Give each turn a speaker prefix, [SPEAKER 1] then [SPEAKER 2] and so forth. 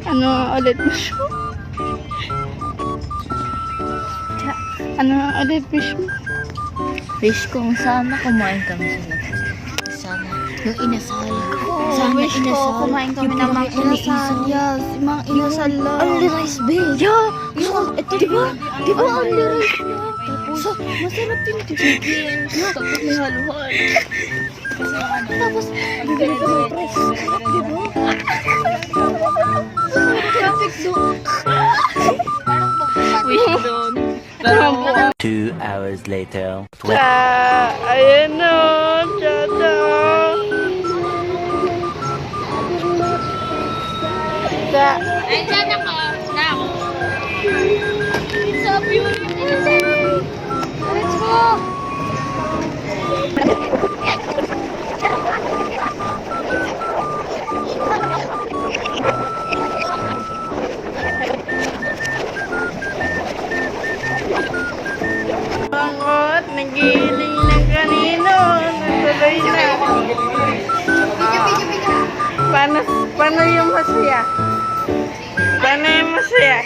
[SPEAKER 1] Ano ulit wish mo? Ano ulit wish mo?
[SPEAKER 2] Wish kong sana kumain kami sa labas. Sana yung inasal. Sana
[SPEAKER 1] wish ko
[SPEAKER 2] inasal.
[SPEAKER 1] kumain kami
[SPEAKER 2] Yung
[SPEAKER 1] ng mga inasal.
[SPEAKER 2] Yes,
[SPEAKER 1] Mga inasal lang.
[SPEAKER 2] Only rice babe.
[SPEAKER 1] Yeah!
[SPEAKER 2] Ito diba? Diba only rice na? Tapos masarap yung chicken. Tapos may haluhan. Tapos bibili ka ng rice. Diba? Perfect doon.
[SPEAKER 1] Wish doon.
[SPEAKER 3] 2 hours later.
[SPEAKER 1] Ayan o. Tata.
[SPEAKER 2] Nandiyan ako. Now. It's so beautiful. Let's go.
[SPEAKER 1] Bangot, nagiling ng kanino. Natuloy na. Paano yung masaya? Paano yung masaya?